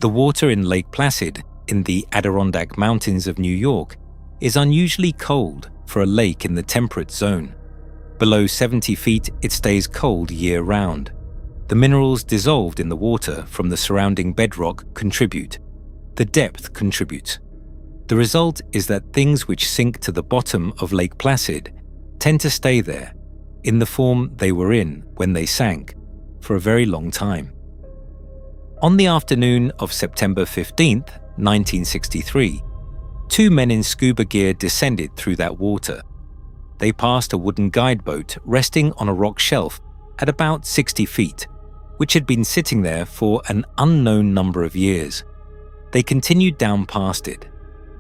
The water in Lake Placid, in the Adirondack Mountains of New York, is unusually cold for a lake in the temperate zone. Below 70 feet, it stays cold year-round. The minerals dissolved in the water from the surrounding bedrock contribute. The depth contributes. The result is that things which sink to the bottom of Lake Placid tend to stay there, in the form they were in when they sank, for a very long time. On the afternoon of September 15th, 1963, 2 men in scuba gear descended through that water. They passed a wooden guide boat resting on a rock shelf at about 60 feet, which had been sitting there for an unknown number of years. They continued down past it.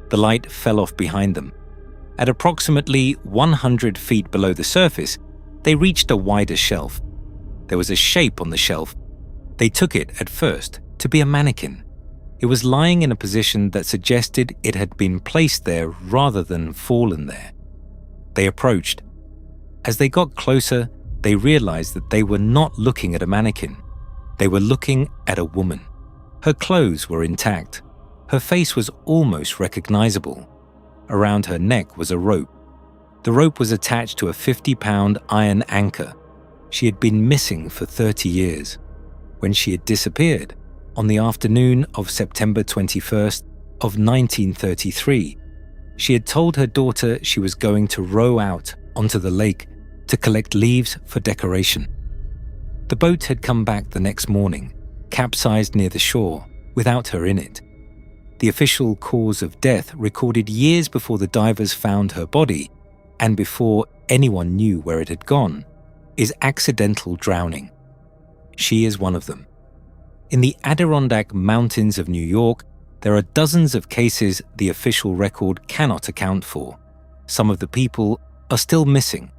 The light fell off behind them. At approximately 100 feet below the surface, they reached a wider shelf. There was a shape on the shelf. They took it at first to be a mannequin. It was lying in a position that suggested it had been placed there rather than fallen there. They approached. As they got closer, they realized that they were not looking at a mannequin. They were looking at a woman. Her clothes were intact. Her face was almost recognizable. Around her neck was a rope. The rope was attached to a 50-pound iron anchor. She had been missing for 30 years. When she had disappeared, on the afternoon of September 21st of 1933, she had told her daughter she was going to row out onto the lake to collect leaves for decoration. The boat had come back the next morning, capsized near the shore, without her in it. The official cause of death, recorded years before the divers found her body and before anyone knew where it had gone, is accidental drowning. She is one of them. In the Adirondack Mountains of New York, there are dozens of cases the official record cannot account for. Some of the people are still missing.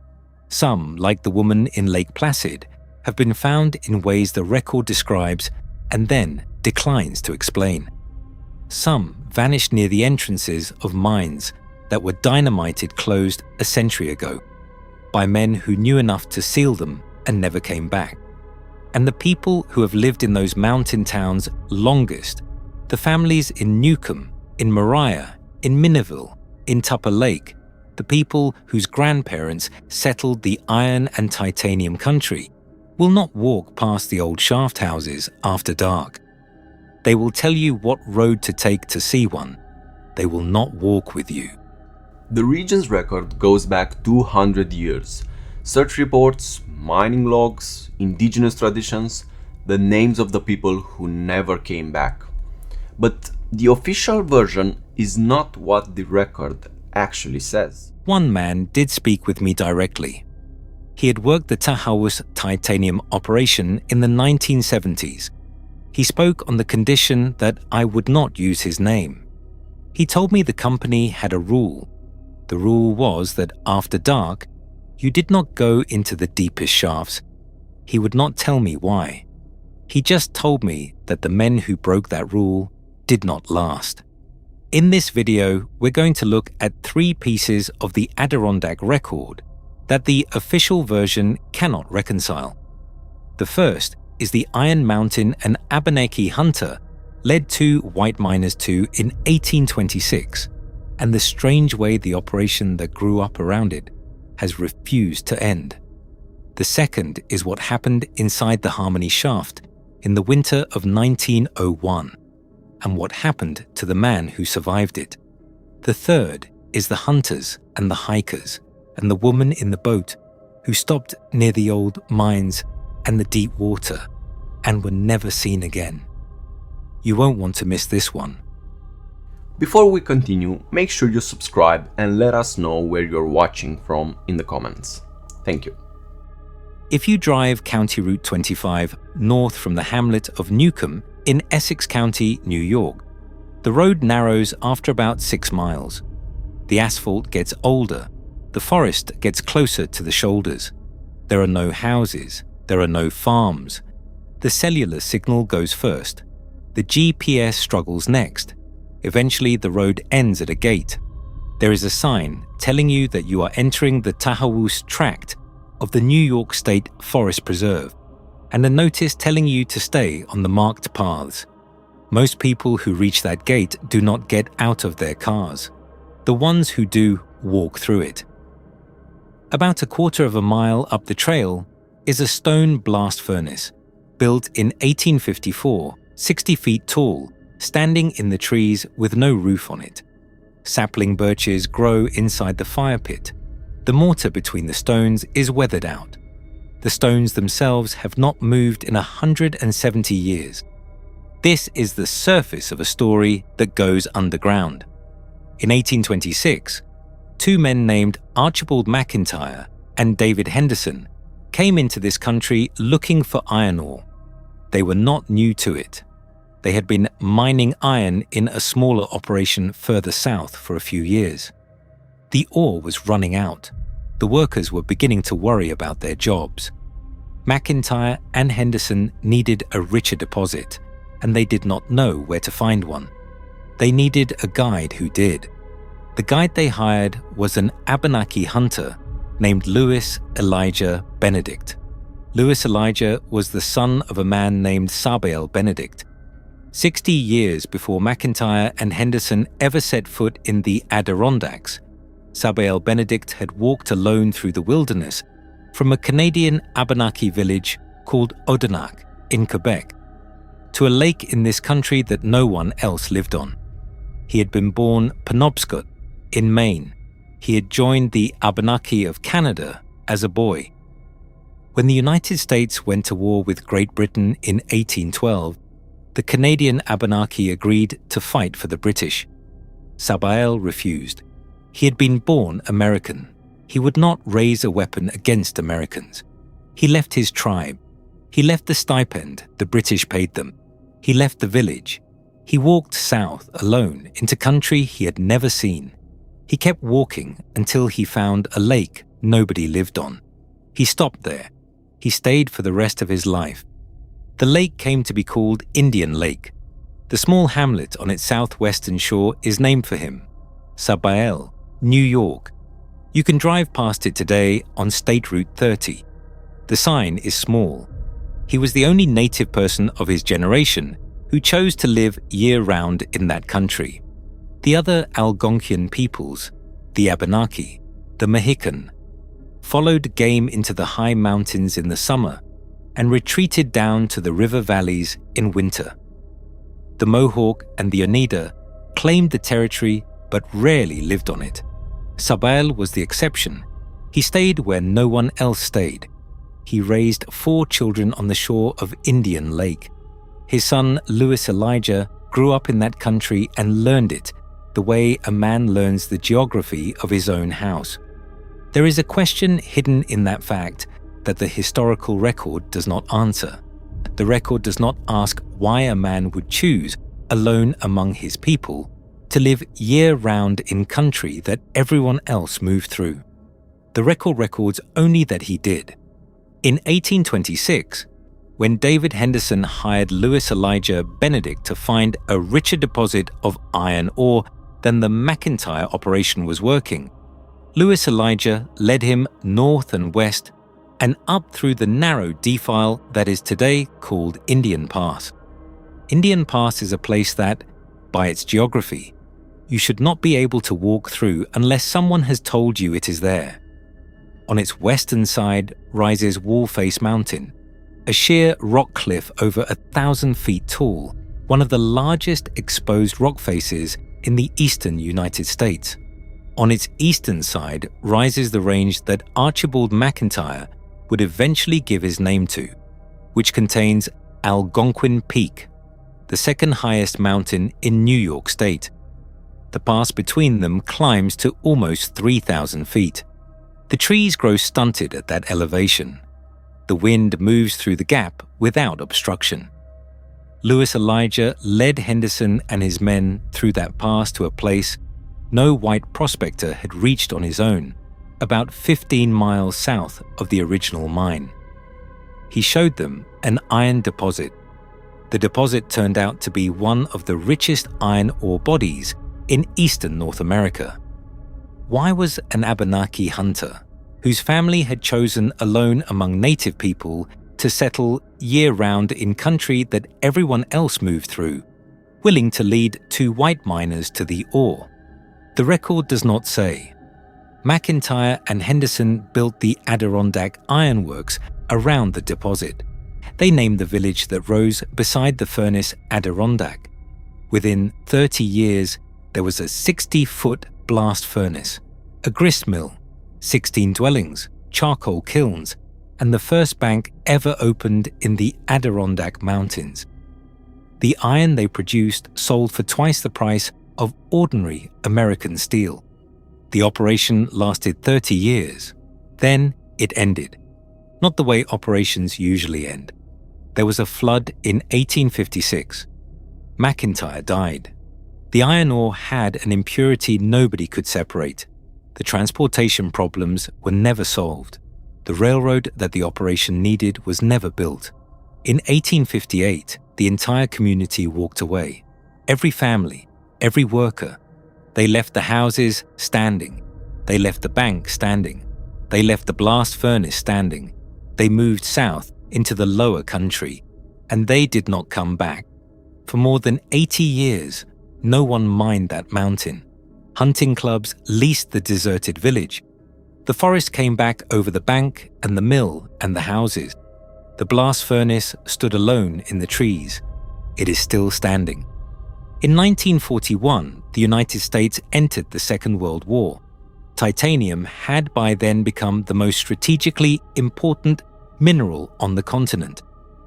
Some, like the woman in Lake Placid, have been found in ways the record describes and then declines to explain. Some vanished near the entrances of mines that were dynamited closed a century ago by men who knew enough to seal them and never came back. And the people who have lived in those mountain towns longest, the families in Newcomb, in Moriah, in Mineville, in Tupper Lake, the people whose grandparents settled the iron and titanium country, will not walk past the old shaft houses after dark. They will tell you what road to take to see one. They will not walk with you. The region's record goes back 200 years. Search reports, mining logs, indigenous traditions, the names of the people who never came back. But the official version is not what the record actually says. One man did speak with me directly. He had worked the Tahawus titanium operation in the 1970s. He spoke on the condition that I would not use his name. He told me the company had a rule. The rule was that after dark, you did not go into the deepest shafts. He would not tell me why. He just told me that the men who broke that rule did not last. In this video, we're going to look at 3 pieces of the Adirondack record that the official version cannot reconcile. The first is the Iron Mountain and Abenaki Hunter led 2 white miners to in 1826, and the strange way the operation that grew up around it has refused to end. The second is what happened inside the Harmony Shaft in the winter of 1901, and what happened to the man who survived it. The third is the hunters and the hikers and the woman in the boat who stopped near the old mines and the deep water and were never seen again. You won't want to miss this one. Before we continue, make sure you subscribe and let us know where you're watching from in the comments. Thank you. If you drive County Route 25 north from the hamlet of Newcomb in Essex County, New York, the road narrows after about 6 miles. The asphalt gets older. The forest gets closer to the shoulders. There are no houses. There are no farms. The cellular signal goes first. The GPS struggles next. Eventually, the road ends at a gate. There is a sign telling you that you are entering the Tahawus tract of the New York State Forest Preserve, and a notice telling you to stay on the marked paths. Most people who reach that gate do not get out of their cars. The ones who do walk through it. About a quarter of a mile up the trail is a stone blast furnace, built in 1854, 60 feet tall, standing in the trees with no roof on it. Sapling birches grow inside the fire pit. The mortar between the stones is weathered out. The stones themselves have not moved in 170 years. This is the surface of a story that goes underground. In 1826, two men named Archibald McIntyre and David Henderson came into this country looking for iron ore. They were not new to it. They had been mining iron in a smaller operation further south for a few years. The ore was running out. The workers were beginning to worry about their jobs. McIntyre and Henderson needed a richer deposit, and they did not know where to find one. They needed a guide who did. The guide they hired was an Abenaki hunter named Lewis Elijah Benedict. Lewis Elijah was the son of a man named Mabel Benedict. 60 years before McIntyre and Henderson ever set foot in the Adirondacks, Mabel Benedict had walked alone through the wilderness from a Canadian Abenaki village called Adirondack in Quebec to a lake in this country that no one else lived on. He had been born Penobscot in Maine. He had joined the Abenaki of Canada as a boy. When the United States went to war with Great Britain in 1812, the Canadian Abenaki agreed to fight for the British. Mabel refused. He had been born American. He would not raise a weapon against Americans. He left his tribe. He left the stipend the British paid them. He left the village. He walked south alone into country he had never seen. He kept walking until he found a lake nobody lived on. He stopped there. He stayed for the rest of his life. The lake came to be called Indian Lake. The small hamlet on its southwestern shore is named for him, Mabel, New York. You can drive past it today on State Route 30. The sign is small. He was the only native person of his generation who chose to live year-round in that country. The other Algonquian peoples, the Abenaki, the Mohican, followed game into the high mountains in the summer and retreated down to the river valleys in winter. The Mohawk and the Oneida claimed the territory but rarely lived on it. Mabel was the exception. He stayed where no one else stayed. He raised 4 children on the shore of Indian Lake. His son, Lewis Elijah, grew up in that country and learned it the way a man learns the geography of his own house. There is a question hidden in that fact that the historical record does not answer. The record does not ask why a man would choose, alone among his people, to live year-round in country that everyone else moved through. The record records only that he did. In 1826, when David Henderson hired Lewis Elijah Benedict to find a richer deposit of iron ore than the McIntyre operation was working, Lewis Elijah led him north and west and up through the narrow defile that is today called Indian Pass. Indian Pass is a place that, by its geography, you should not be able to walk through unless someone has told you it is there. On its western side rises Wallface Mountain, a sheer rock cliff over 1,000 feet tall, one of the largest exposed rock faces in the eastern United States. On its eastern side rises the range that Archibald McIntyre would eventually give his name to, which contains Algonquin Peak, the second highest mountain in New York State. The pass between them climbs to almost 3,000 feet. The trees grow stunted at that elevation. The wind moves through the gap without obstruction. Lewis Elijah led Henderson and his men through that pass to a place no white prospector had reached on his own, about 15 miles south of the original mine. He showed them an iron deposit. The deposit turned out to be one of the richest iron ore bodies in eastern North America. Why was an Abenaki hunter, whose family had chosen alone among native people to settle year-round in country that everyone else moved through, willing to lead 2 white miners to the ore. The record does not say. McIntyre and Henderson built the Adirondack Iron Works around the deposit. They named the village that rose beside the furnace Adirondack. Within 30 years, there was a 60-foot blast furnace, a grist mill, 16 dwellings, charcoal kilns, and the first bank ever opened in the Adirondack Mountains. The iron they produced sold for twice the price of ordinary American steel. The operation lasted 30 years. Then it ended. Not the way operations usually end. There was a flood in 1856. McIntyre died. The iron ore had an impurity nobody could separate. The transportation problems were never solved. The railroad that the operation needed was never built. In 1858, the entire community walked away. Every family, every worker. They left the houses standing. They left the bank standing. They left the blast furnace standing. They moved south into the lower country, and they did not come back. For more than 80 years, no one mined that mountain. Hunting clubs leased the deserted village. The forest came back over the bank and the mill and the houses. The blast furnace stood alone in the trees. It is still standing. In 1941, the United States entered the Second World War. Titanium had by then become the most strategically important mineral on the continent,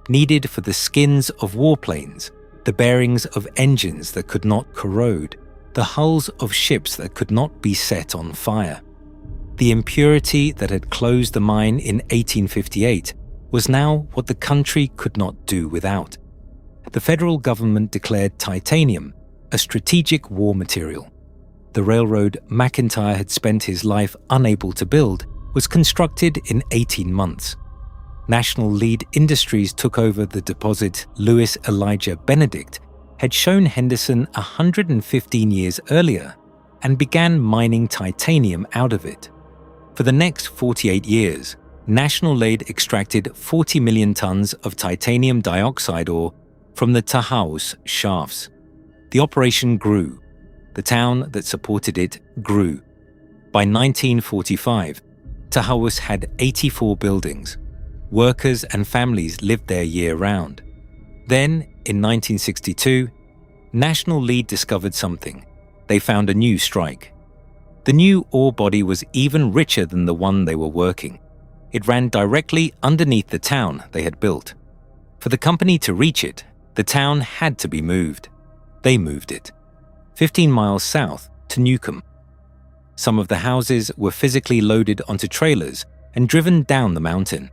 needed for the skins of warplanes, the bearings of engines that could not corrode, the hulls of ships that could not be set on fire. The impurity that had closed the mine in 1858 was now what the country could not do without. The federal government declared titanium a strategic war material. The railroad McIntyre had spent his life unable to build was constructed in 18 months. National Lead Industries took over the deposit Lewis Elijah Benedict had shown Henderson 115 years earlier and began mining titanium out of it. For the next 48 years, National Lead extracted 40 million tons of titanium dioxide ore from the Tahawus shafts. The operation grew. The town that supported it grew. By 1945, Tahawus had 84 buildings. Workers and families lived there year-round. Then, in 1962, National Lead discovered something. They found a new strike. The new ore body was even richer than the one they were working. It ran directly underneath the town they had built. For the company to reach it, the town had to be moved. They moved it, 15 miles south to Newcomb. Some of the houses were physically loaded onto trailers and driven down the mountain.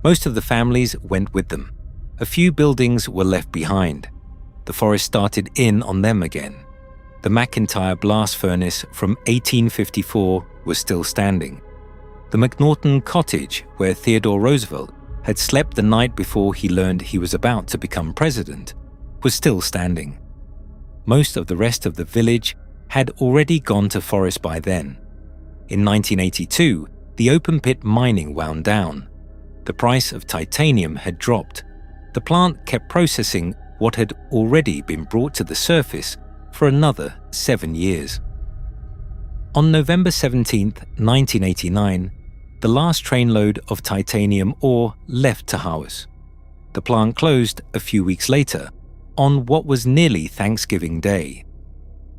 Most of the families went with them. A few buildings were left behind. The forest started in on them again. The McIntyre blast furnace from 1854 was still standing. The McNaughton cottage, where Theodore Roosevelt had slept the night before he learned he was about to become president, was still standing. Most of the rest of the village had already gone to forest by then. In 1982, the open-pit mining wound down. The price of titanium had dropped. The plant kept processing what had already been brought to the surface for another 7 years. On November 17, 1989, the last trainload of titanium ore left Tahawus. The plant closed a few weeks later, on what was nearly Thanksgiving Day.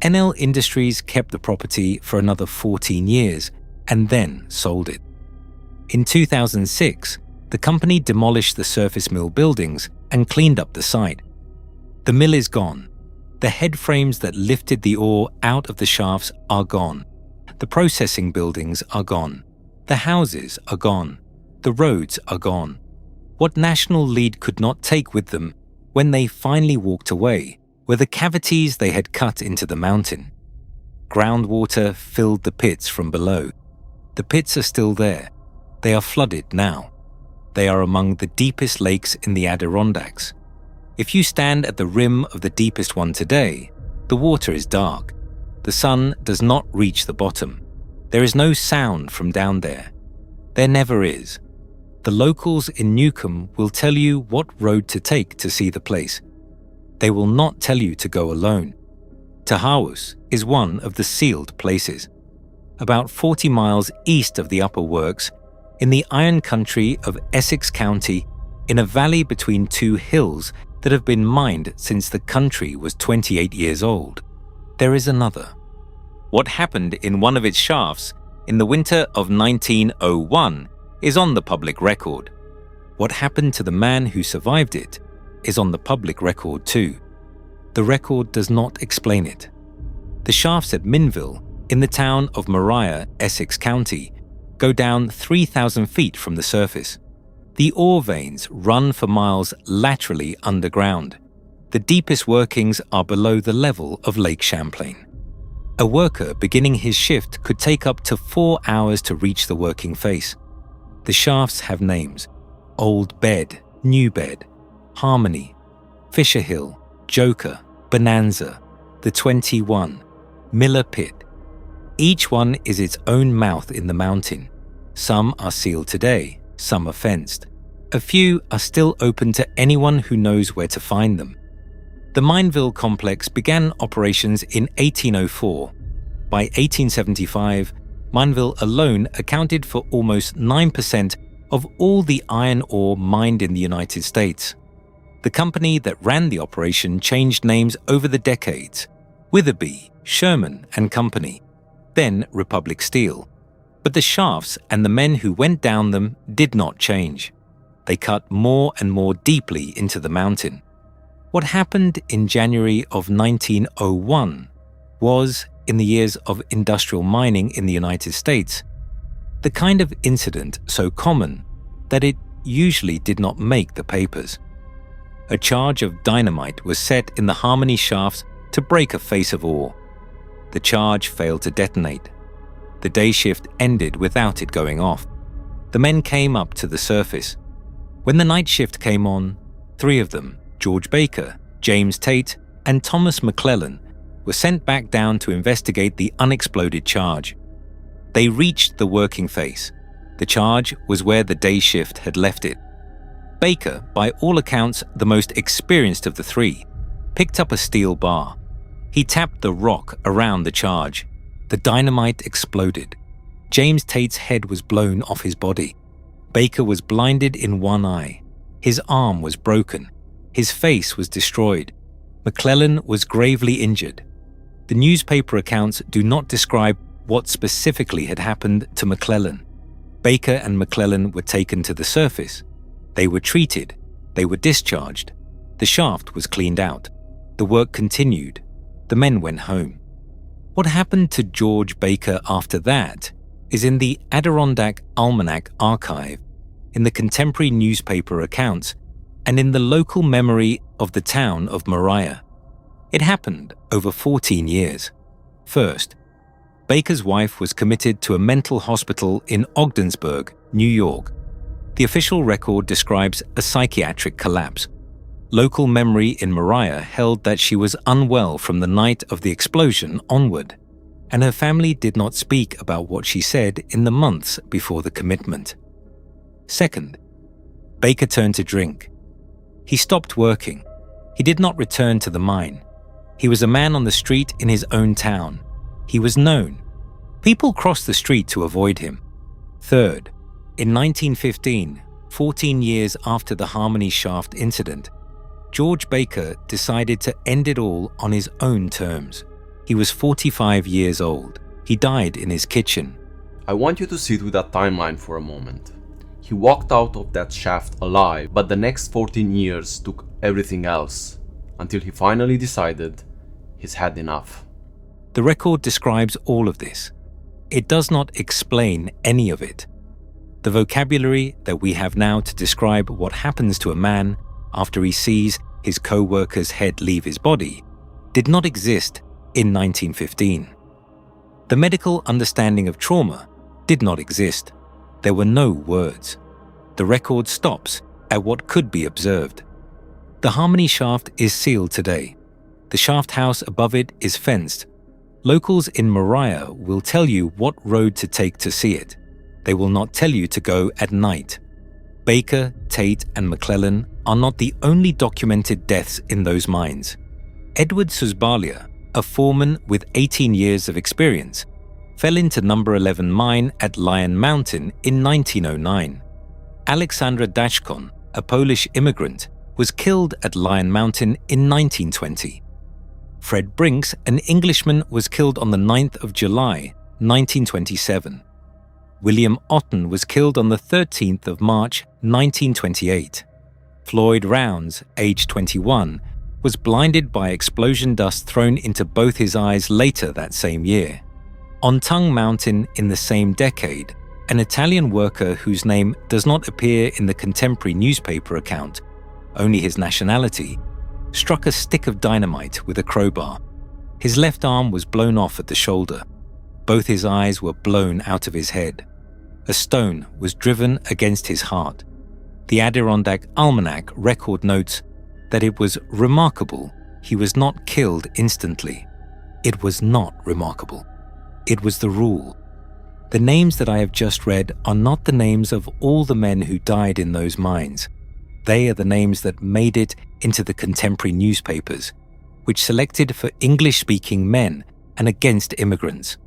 NL Industries kept the property for another 14 years and then sold it. In 2006, the company demolished the surface mill buildings and cleaned up the site. The mill is gone. The head frames that lifted the ore out of the shafts are gone. The processing buildings are gone. The houses are gone. The roads are gone. What National Lead could not take with them when they finally walked away were the cavities they had cut into the mountain. Groundwater filled the pits from below. The pits are still there. They are flooded now. They are among the deepest lakes in the Adirondacks. If you stand at the rim of the deepest one today, the water is dark. The sun does not reach the bottom. There is no sound from down there. There never is. The locals in Newcomb will tell you what road to take to see the place. They will not tell you to go alone. Tahawus is one of the sealed places. About 40 miles east of the upper works, in the iron country of Essex County, in a valley between two hills that have been mined since the country was 28 years old, there is another. What happened in one of its shafts in the winter of 1901 is on the public record. What happened to the man who survived it is on the public record too. The record does not explain it. The shafts at Mineville, in the town of Moriah, Essex County, go down 3,000 feet from the surface. The ore veins run for miles laterally underground. The deepest workings are below the level of Lake Champlain. A worker beginning his shift could take up to 4 hours to reach the working face. The shafts have names: Old Bed, New Bed, Harmony, Fisher Hill, Joker, Bonanza, the 21, Miller Pit. Each one is its own mouth in the mountain. Some are sealed today, some are fenced. A few are still open to anyone who knows where to find them. The Mineville complex began operations in 1804. By 1875, Mineville alone accounted for almost 9% of all the iron ore mined in the United States. The company that ran the operation changed names over the decades: Witherby, Sherman and Company, then Republic Steel. But the shafts and the men who went down them did not change. They cut more and more deeply into the mountain. What happened in January of 1901 was, in the years of industrial mining in the United States, the kind of incident so common that it usually did not make the papers. A charge of dynamite was set in the Harmony shafts to break a face of ore. The charge failed to detonate. The day shift ended without it going off. The men came up to the surface. When the night shift came on, 3 of them, George Baker, James Tate, and Thomas McClellan, were sent back down to investigate the unexploded charge. They reached the working face. The charge was where the day shift had left it. Baker, by all accounts the most experienced of the 3, picked up a steel bar. He tapped the rock around the charge. The dynamite exploded. James Tate's head was blown off his body. Baker was blinded in one eye. His arm was broken. His face was destroyed. McClellan was gravely injured. The newspaper accounts do not describe what specifically had happened to McClellan. Baker and McClellan were taken to the surface. They were treated. They were discharged. The shaft was cleaned out. The work continued. The men went home. What happened to George Baker after that is in the Adirondack Almanac archive, in the contemporary newspaper accounts, and in the local memory of the town of Moriah. It happened over 14 years. First, Baker's wife was committed to a mental hospital in Ogdensburg, New York. The official record describes a psychiatric collapse. Local memory in Moriah held that she was unwell from the night of the explosion onward, and her family did not speak about what she said in the months before the commitment. Second, Baker turned to drink. He stopped working. He did not return to the mine. He was a man on the street in his own town. He was known. People crossed the street to avoid him. Third, in 1915, 14 years after the Harmony shaft incident, George Baker decided to end it all on his own terms. He was 45 years old. He died in his kitchen. I want you to sit with that timeline for a moment. He walked out of that shaft alive, but the next 14 years took everything else, until he finally decided he's had enough. The record describes all of this. It does not explain any of it. The vocabulary that we have now to describe what happens to a man after he sees his co-worker's head leave his body did not exist in 1915. The medical understanding of trauma did not exist. There were no words. The record stops at what could be observed. The Harmony shaft is sealed today. The shaft house above it is fenced. Locals in Moriah will tell you what road to take to see it. They will not tell you to go at night. Baker, Tate, and McClellan are not the only documented deaths in those mines. Edward Susbalia, a foreman with 18 years of experience, fell into number 11 mine at Lion Mountain in 1909. Alexandra Dashkon, a Polish immigrant, was killed at Lion Mountain in 1920. Fred Brinks, an Englishman, was killed on the 9th of July, 1927. William Otten was killed on the 13th of March, 1928. Floyd Rounds, aged 21, was blinded by explosion dust thrown into both his eyes later that same year. On Tongue Mountain in the same decade, an Italian worker whose name does not appear in the contemporary newspaper account, only his nationality, struck a stick of dynamite with a crowbar. His left arm was blown off at the shoulder. Both his eyes were blown out of his head. A stone was driven against his heart. The Adirondack Almanac record notes that it was remarkable he was not killed instantly. It was not remarkable. It was the rule. The names that I have just read are not the names of all the men who died in those mines. They are the names that made it into the contemporary newspapers, which selected for English-speaking men and against immigrants.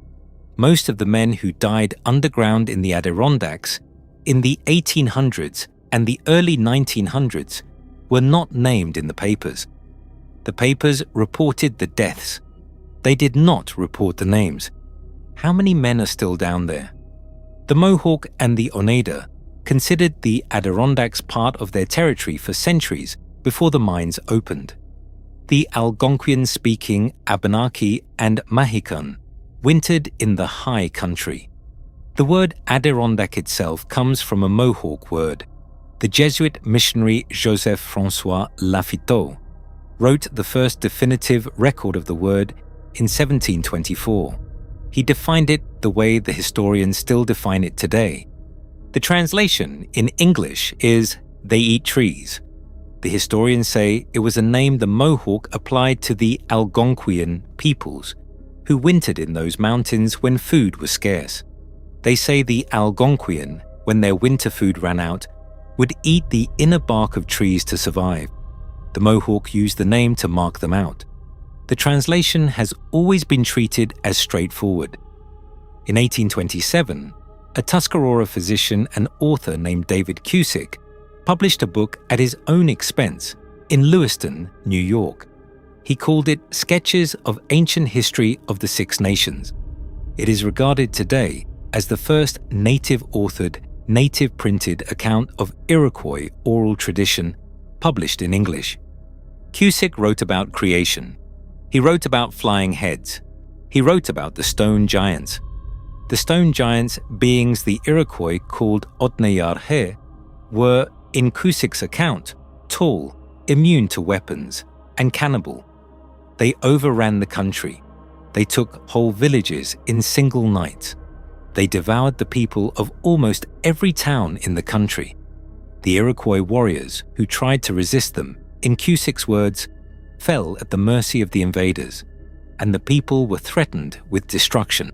Most of the men who died underground in the Adirondacks in the 1800s and the early 1900s were not named in the papers. The papers reported the deaths. They did not report the names. How many men are still down there? The Mohawk and the Oneida considered the Adirondacks part of their territory for centuries before the mines opened. The Algonquian-speaking Abenaki and Mahican wintered in the high country. The word Adirondack itself comes from a Mohawk word. The Jesuit missionary Joseph-François Lafitteau wrote the first definitive record of the word in 1724. He defined it the way the historians still define it today. The translation in English is, "They eat trees." The historians say it was a name the Mohawk applied to the Algonquian peoples, who wintered in those mountains when food was scarce. They say the Algonquian, when their winter food ran out, would eat the inner bark of trees to survive. The Mohawk used the name to mark them out. The translation has always been treated as straightforward. In 1827, a Tuscarora physician and author named David Cusick published a book at his own expense in Lewiston, New York. He called it Sketches of Ancient History of the Six Nations. It is regarded today as the first native-authored, native-printed account of Iroquois oral tradition published in English. Cusick wrote about creation. He wrote about flying heads. He wrote about the stone giants. The stone giants, beings the Iroquois called Otneyarhe, were, in Cusick's account, tall, immune to weapons, and cannibal. They overran the country. They took whole villages in single nights. They devoured the people of almost every town in the country. The Iroquois warriors who tried to resist them, in Cusick's words, fell at the mercy of the invaders, and the people were threatened with destruction.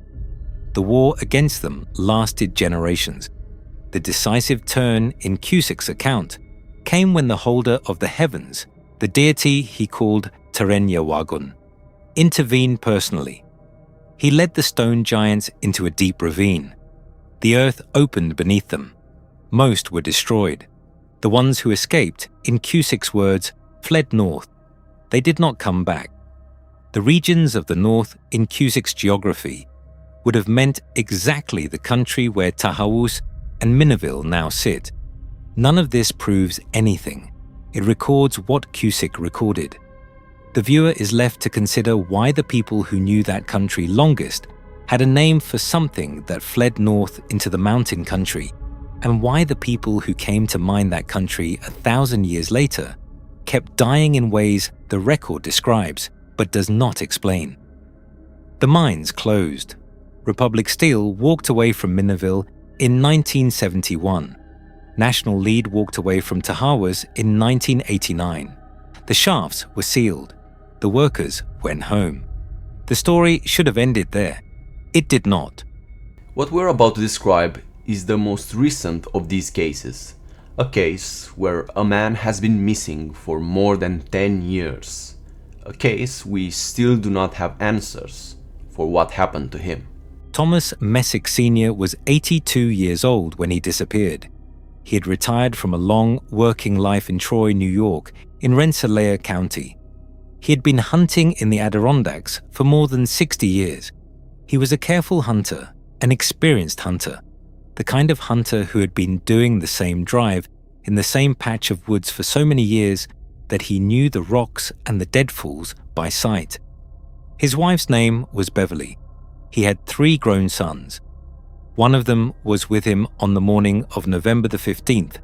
The war against them lasted generations. The decisive turn in Cusick's account came when the holder of the heavens, the deity he called Terenyawagun, intervened personally. He led the stone giants into a deep ravine. The earth opened beneath them. Most were destroyed. The ones who escaped, in Cusick's words, fled north. They did not come back. The regions of the north in Cusick's geography would have meant exactly the country where Tahawus and Mineville now sit. None of this proves anything. It records what Cusick recorded. The viewer is left to consider why the people who knew that country longest had a name for something that fled north into the mountain country, and why the people who came to mine that country 1,000 years later kept dying in ways the record describes but does not explain. The mines closed. Republic Steel walked away from Mineville in 1971. National Lead walked away from Tahawus in 1989. The shafts were sealed. The workers went home. The story should have ended there. It did not. What we're about to describe is the most recent of these cases. A case where a man has been missing for more than 10 years. A case we still do not have answers for what happened to him. Thomas Messick Sr. was 82 years old when he disappeared. He had retired from a long working life in Troy, New York, in Rensselaer County. He had been hunting in the Adirondacks for more than 60 years. He was a careful hunter, an experienced hunter, the kind of hunter who had been doing the same drive in the same patch of woods for so many years that he knew the rocks and the deadfalls by sight. His wife's name was Beverly. He had 3 grown sons. One of them was with him on the morning of November the 15th,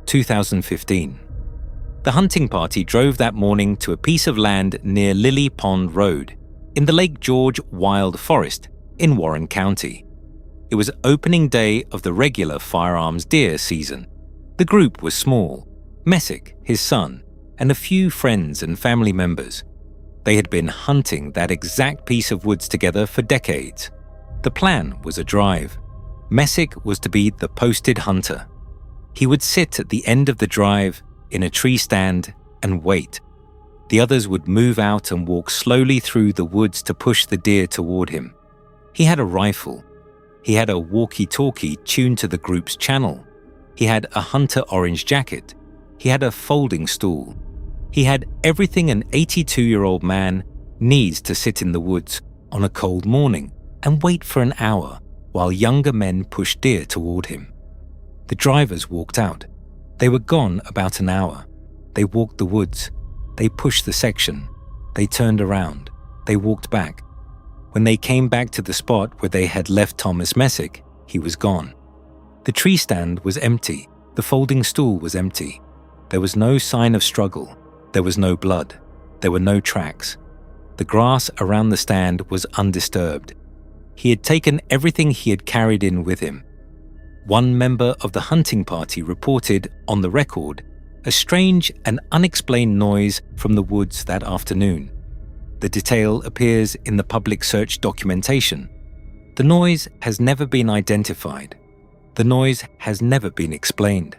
2015. The hunting party drove that morning to a piece of land near Lily Pond Road in the Lake George Wild Forest in Warren County. It was opening day of the regular firearms deer season. The group was small: Messick, his son, and a few friends and family members. They had been hunting that exact piece of woods together for decades. The plan was a drive. Messick was to be the posted hunter. He would sit at the end of the drive in a tree stand and wait. The others would move out and walk slowly through the woods to push the deer toward him. He had a rifle. He had a walkie-talkie tuned to the group's channel. He had a hunter orange jacket. He had a folding stool. He had everything an 82-year-old man needs to sit in the woods on a cold morning and wait for an hour while younger men pushed deer toward him. The drivers walked out. They were gone about an hour. They walked the woods. They pushed the section. They turned around. They walked back. When they came back to the spot where they had left Thomas Messick, he was gone. The tree stand was empty. The folding stool was empty. There was no sign of struggle. There was no blood. There were no tracks. The grass around the stand was undisturbed. He had taken everything he had carried in with him. One member of the hunting party reported, on the record, a strange and unexplained noise from the woods that afternoon. The detail appears in the public search documentation. The noise has never been identified. The noise has never been explained.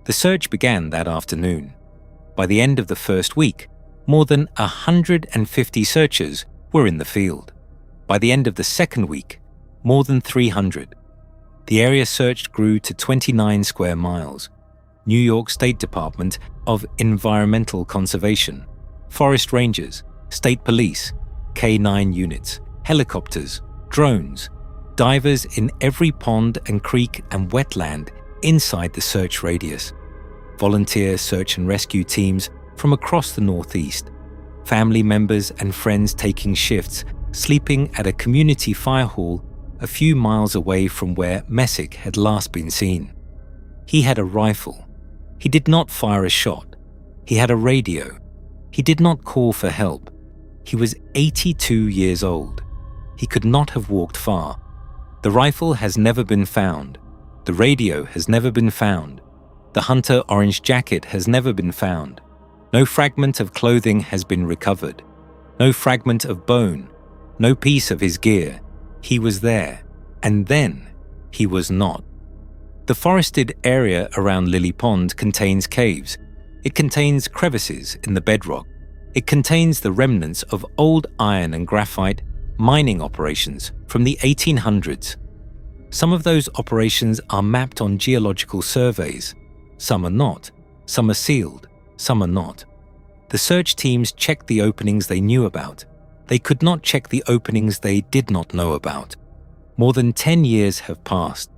The search began that afternoon. By the end of the first week, more than 150 searchers were in the field. By the end of the second week, more than 300. The area searched grew to 29 square miles. New York State Department of Environmental Conservation, forest rangers, state police, K-9 units, helicopters, drones, divers in every pond and creek and wetland inside the search radius, volunteer search and rescue teams from across the Northeast, family members and friends taking shifts, sleeping at a community fire hall a few miles away from where Messick had last been seen. He had a rifle. He did not fire a shot. He had a radio. He did not call for help. He was 82 years old. He could not have walked far. The rifle has never been found. The radio has never been found. The hunter orange jacket has never been found. No fragment of clothing has been recovered. No fragment of bone. No piece of his gear. He was there, and then he was not. The forested area around Lily Pond contains caves. It contains crevices in the bedrock. It contains the remnants of old iron and graphite mining operations from the 1800s. Some of those operations are mapped on geological surveys. Some are not. Some are sealed. Some are not. The search teams checked the openings they knew about. They could not check the openings they did not know about. More than 10 years have passed.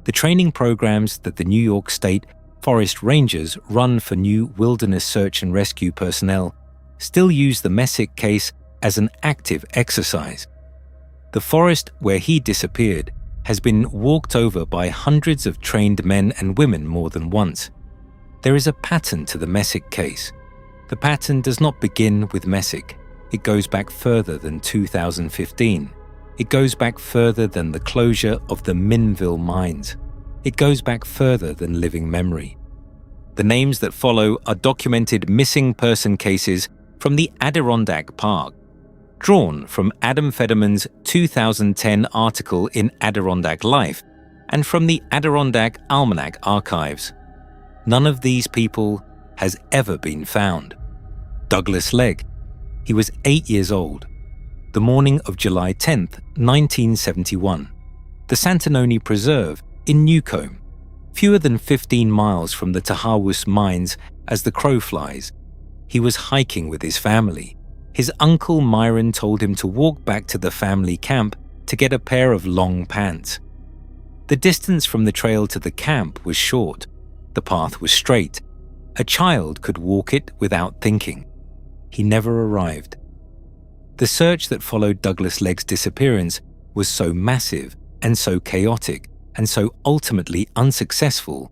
The training programs that the New York State Forest Rangers run for new wilderness search and rescue personnel still use the Messick case as an active exercise. The forest where he disappeared has been walked over by hundreds of trained men and women more than once. There is a pattern to the Messick case. The pattern does not begin with Messick. It goes back further than 2015. It goes back further than the closure of the Mineville mines. It goes back further than living memory. The names that follow are documented missing person cases from the Adirondack Park, drawn from Adam Federman's 2010 article in Adirondack Life and from the Adirondack Almanac archives. None of these people has ever been found. Douglas Legg. He was 8 years old. The morning of July 10th, 1971. The Santanoni Preserve in Newcombe, fewer than 15 miles from the Tahawus mines as the crow flies. He was hiking with his family. His uncle Myron told him to walk back to the family camp to get a pair of long pants. The distance from the trail to the camp was short. The path was straight. A child could walk it without thinking. He never arrived. The search that followed Douglas Legg's disappearance was so massive and so chaotic and so ultimately unsuccessful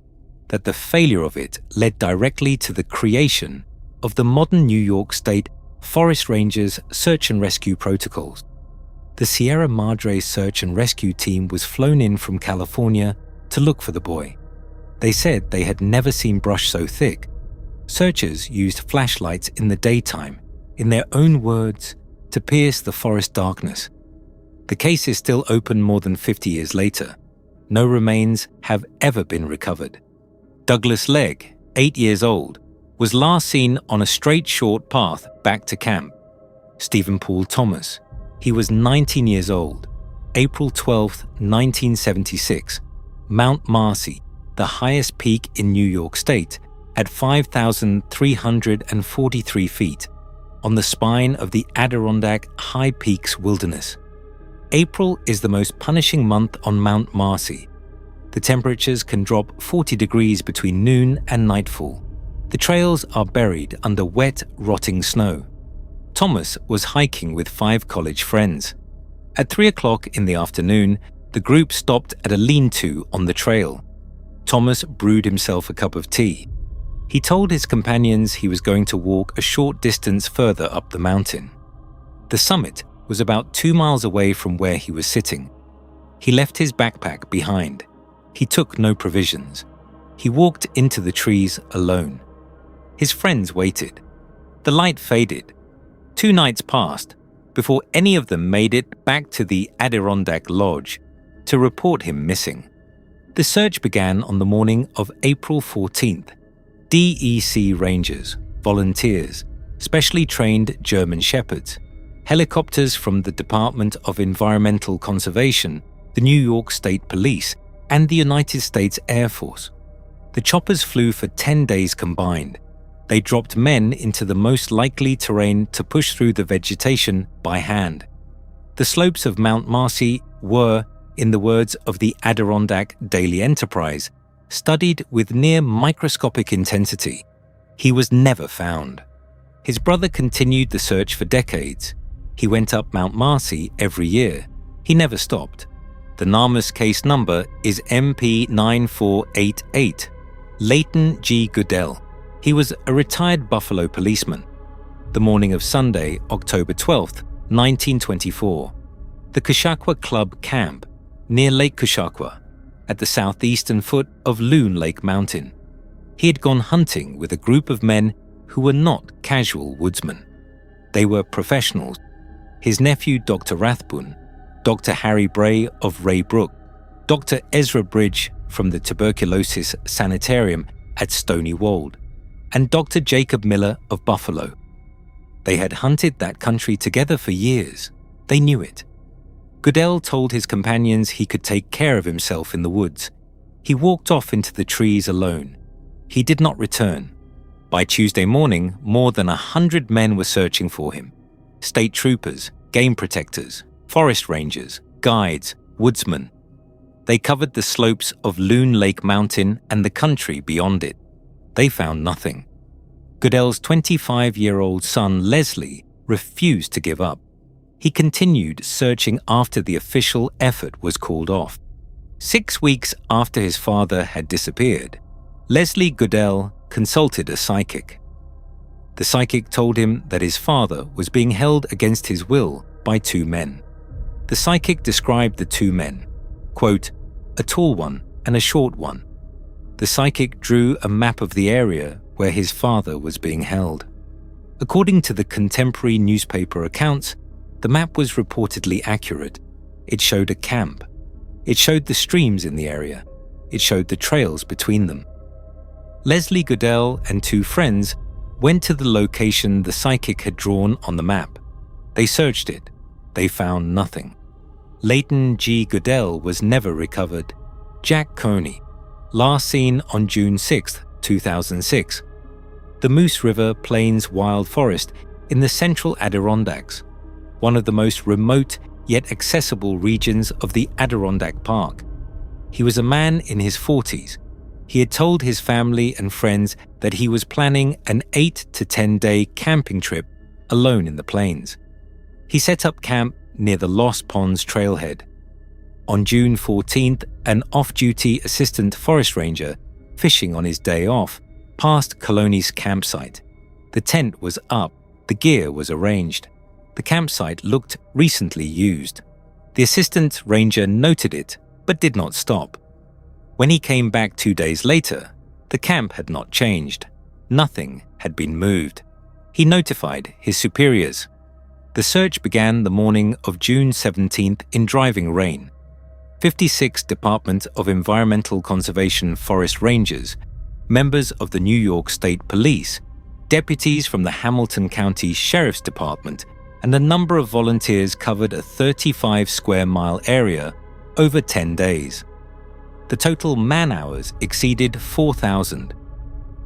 that the failure of it led directly to the creation of the modern New York State Forest Rangers Search and Rescue Protocols. The Sierra Madre Search and Rescue Team was flown in from California to look for the boy. They said they had never seen brush so thick. Searchers used flashlights in the daytime, in their own words, to pierce the forest darkness. The case is still open more than 50 years later. No remains have ever been recovered. Douglas Legg, 8 years old, was last seen on a straight short path back to camp. Stephen Paul Thomas. He was 19 years old. April 12, 1976. Mount Marcy, the highest peak in New York State, at 5,343 feet, on the spine of the Adirondack High Peaks Wilderness. April is the most punishing month on Mount Marcy. The temperatures can drop 40 degrees between noon and nightfall. The trails are buried under wet, rotting snow. Thomas was hiking with 5 college friends. At 3 o'clock in the afternoon, the group stopped at a lean-to on the trail. Thomas brewed himself a cup of tea. He told his companions he was going to walk a short distance further up the mountain. The summit was about 2 miles away from where he was sitting. He left his backpack behind. He took no provisions. He walked into the trees alone. His friends waited. The light faded. 2 nights passed before any of them made it back to the Adirondack Lodge to report him missing. The search began on the morning of April 14th. DEC Rangers, volunteers, specially trained German Shepherds, helicopters from the Department of Environmental Conservation, the New York State Police, and the United States Air Force. The choppers flew for 10 days combined. They dropped men into the most likely terrain to push through the vegetation by hand. The slopes of Mount Marcy were, in the words of the Adirondack Daily Enterprise, studied with near microscopic intensity. He was never found. His brother continued the search for decades. He went up Mount Marcy every year. He never stopped. The NAMUS case number is MP9488. Leighton G. Goodell. He was a retired Buffalo policeman. The morning of Sunday, October 12th, 1924. The Kushakwa Club camp near Lake Kushakwa, at the southeastern foot of Loon Lake Mountain. He had gone hunting with a group of men who were not casual woodsmen. They were professionals. His nephew, Dr. Rathbun, Dr. Harry Bray of Ray Brook, Dr. Ezra Bridge from the Tuberculosis Sanitarium at Stony Wold, and Dr. Jacob Miller of Buffalo. They had hunted that country together for years. They knew it. Goodell told his companions he could take care of himself in the woods. He walked off into the trees alone. He did not return. By Tuesday morning, more than 100 men were searching for him. State troopers, game protectors, forest rangers, guides, woodsmen. They covered the slopes of Loon Lake Mountain and the country beyond it. They found nothing. Goodell's 25-year-old son, Leslie, refused to give up. He continued searching after the official effort was called off. 6 weeks after his father had disappeared, Leslie Goodell consulted a psychic. The psychic told him that his father was being held against his will by 2 men. The psychic described the 2 men, quote, a tall one and a short one. The psychic drew a map of the area where his father was being held. According to the contemporary newspaper accounts, the map was reportedly accurate. It showed a camp. It showed the streams in the area. It showed the trails between them. Leslie Goodell and two friends went to the location the psychic had drawn on the map. They searched it. They found nothing. Leighton G. Goodell was never recovered. Jack Coney, last seen on June 6, 2006. The Moose River Plains Wild Forest in the central Adirondacks, one of the most remote yet accessible regions of the Adirondack Park. He was a man in his 40s. He had told his family and friends that he was planning an 8 to 10-day camping trip alone in the plains. He set up camp near the Lost Ponds trailhead. On June 14th, an off-duty assistant forest ranger, fishing on his day off, passed Colony's campsite. The tent was up, the gear was arranged. The campsite looked recently used. The assistant ranger noted it, but did not stop. When he came back 2 days later, the camp had not changed. Nothing had been moved. He notified his superiors. The search began the morning of June 17th in driving rain. 56 Department of Environmental Conservation forest rangers, members of the New York State Police, deputies from the Hamilton County Sheriff's Department, and a number of volunteers covered a 35-square-mile area over 10 days. The total man-hours exceeded 4,000.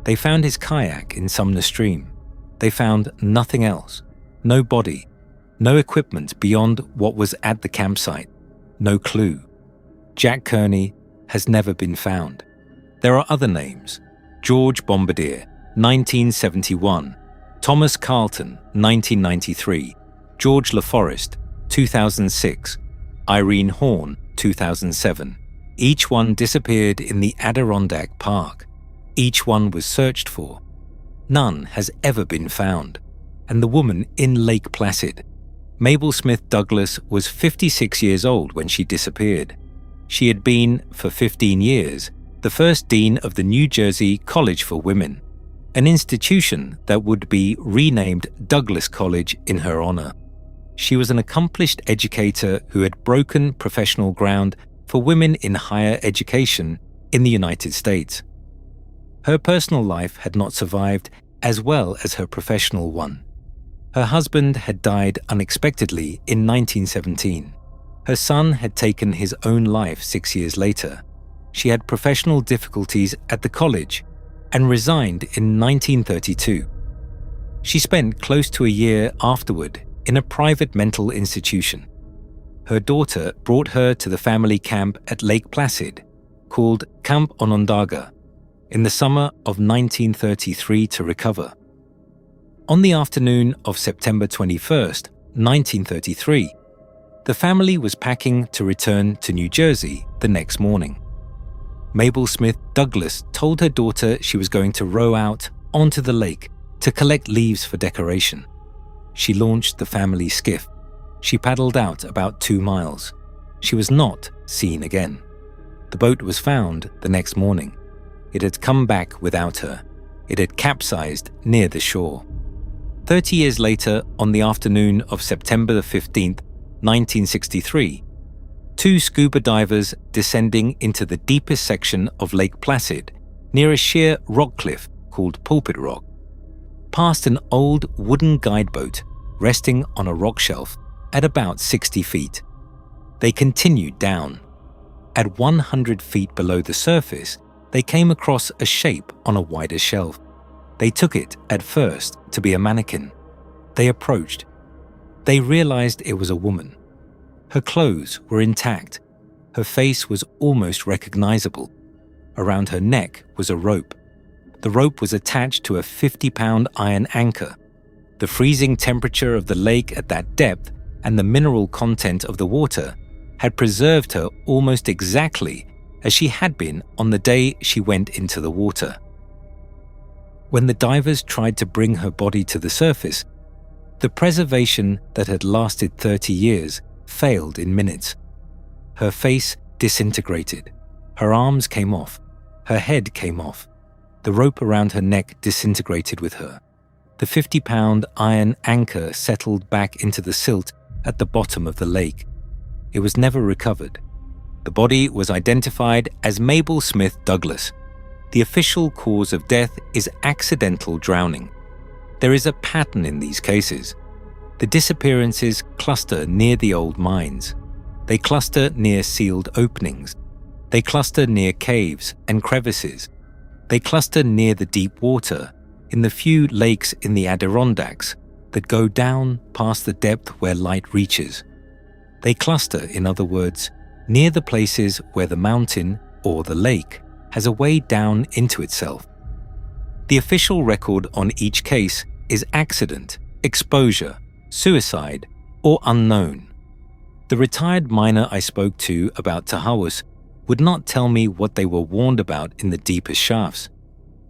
They found his kayak in Sumner Stream. They found nothing else. No body. No equipment beyond what was at the campsite. No clue. Jack Kearney has never been found. There are other names. George Bombardier, 1971. Thomas Carlton, 1993. George LaForest, 2006. Irene Horn, 2007. Each one disappeared in the Adirondack Park. Each one was searched for. None has ever been found. And the woman in Lake Placid. Mabel Smith Douglas was 56 years old when she disappeared. She had been, for 15 years, the first dean of the New Jersey College for Women, an institution that would be renamed Douglas College in her honor. She was an accomplished educator who had broken professional ground for women in higher education in the United States. Her personal life had not survived as well as her professional one. Her husband had died unexpectedly in 1917. Her son had taken his own life 6 years later. She had professional difficulties at the college and resigned in 1932. She spent close to a year afterward in a private mental institution. Her daughter brought her to the family camp at Lake Placid, called Camp Onondaga, in the summer of 1933 to recover. On the afternoon of September 21st, 1933, the family was packing to return to New Jersey the next morning. Mabel Smith Douglas told her daughter she was going to row out onto the lake to collect leaves for decoration. She launched the family skiff. She paddled out about 2 miles. She was not seen again. The boat was found the next morning. It had come back without her. It had capsized near the shore. 30 years later, on the afternoon of September 15th, 1963, 2 scuba divers descending into the deepest section of Lake Placid, near a sheer rock cliff called Pulpit Rock, passed an old wooden guideboat resting on a rock shelf at about 60 feet. They continued down. At 100 feet below the surface, they came across a shape on a wider shelf. They took it at first to be a mannequin. They approached. They realized it was a woman. Her clothes were intact. Her face was almost recognizable. Around her neck was a rope. The rope was attached to a 50-pound iron anchor. The freezing temperature of the lake at that depth and the mineral content of the water had preserved her almost exactly as she had been on the day she went into the water. When the divers tried to bring her body to the surface, the preservation that had lasted 30 years failed in minutes. Her face disintegrated. Her arms came off. Her head came off. The rope around her neck disintegrated with her. The 50-pound iron anchor settled back into the silt at the bottom of the lake. It was never recovered. The body was identified as Mabel Smith Douglas. The official cause of death is accidental drowning. There is a pattern in these cases. The disappearances cluster near the old mines. They cluster near sealed openings. They cluster near caves and crevices. They cluster near the deep water, in the few lakes in the Adirondacks that go down past the depth where light reaches. They cluster, in other words, near the places where the mountain or the lake has a way down into itself. The official record on each case is accident, exposure, suicide, or unknown. The retired miner I spoke to about Tahawus would not tell me what they were warned about in the deepest shafts.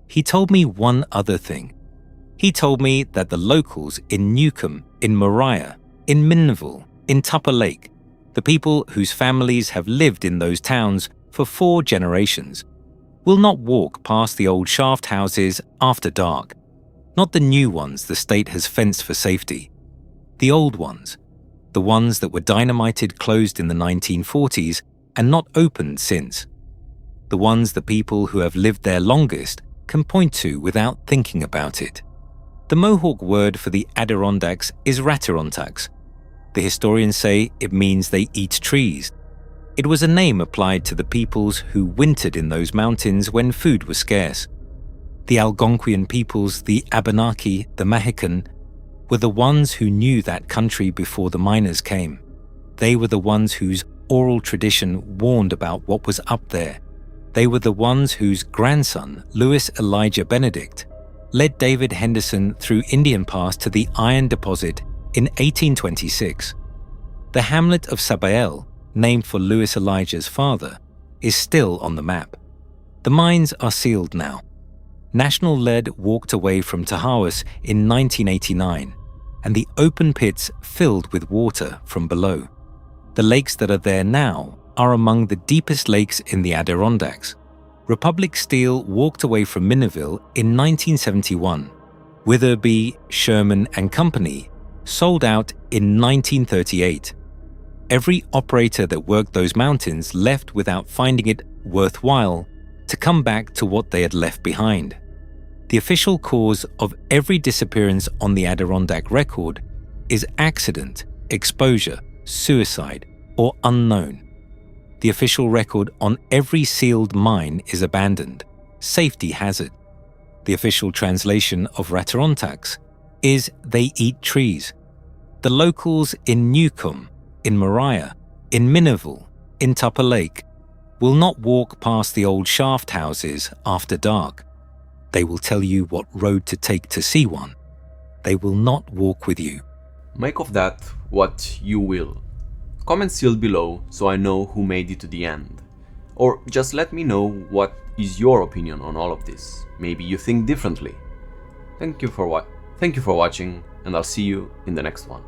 He told me one other thing. He told me that the locals in Newcomb, in Moriah, in Mineville, in Tupper Lake, the people whose families have lived in those towns for 4 generations, will not walk past the old shaft houses after dark. Not the new ones the state has fenced for safety. The old ones, the ones that were dynamited closed in the 1940s and not opened since. The ones the people who have lived there longest can point to without thinking about it. The Mohawk word for the Adirondacks is Ratirontaks. The historians say it means they eat trees. It was a name applied to the peoples who wintered in those mountains when food was scarce. The Algonquian peoples, the Abenaki, the Mahican, were the ones who knew that country before the miners came. They were the ones whose oral tradition warned about what was up there. They were the ones whose grandson, Lewis Elijah Benedict, led David Henderson through Indian Pass to the iron deposit in 1826. The hamlet of Sabael, named for Lewis Elijah's father, is still on the map. The mines are sealed now. National Lead walked away from Tahawus in 1989, and the open pits filled with water from below. The lakes that are there now are among the deepest lakes in the Adirondacks. Republic Steel walked away from Mineville in 1971. Witherby, Sherman and Company sold out in 1938. Every operator that worked those mountains left without finding it worthwhile to come back to what they had left behind. The official cause of every disappearance on the Adirondack record is accident, exposure, suicide, or unknown. The official record on every sealed mine is abandoned, safety hazard. The official translation of Ratirontaks is they eat trees. The locals in Newcomb, in Moriah, in Mineville, in Tupper Lake will not walk past the old shaft houses after dark. They will tell you what road to take to see one. They will not walk with you. Make of that what you will. Comment sealed below so I know who made it to the end. Or just let me know what is your opinion on all of this. Maybe you think differently. Thank you for watching, and I'll see you in the next one.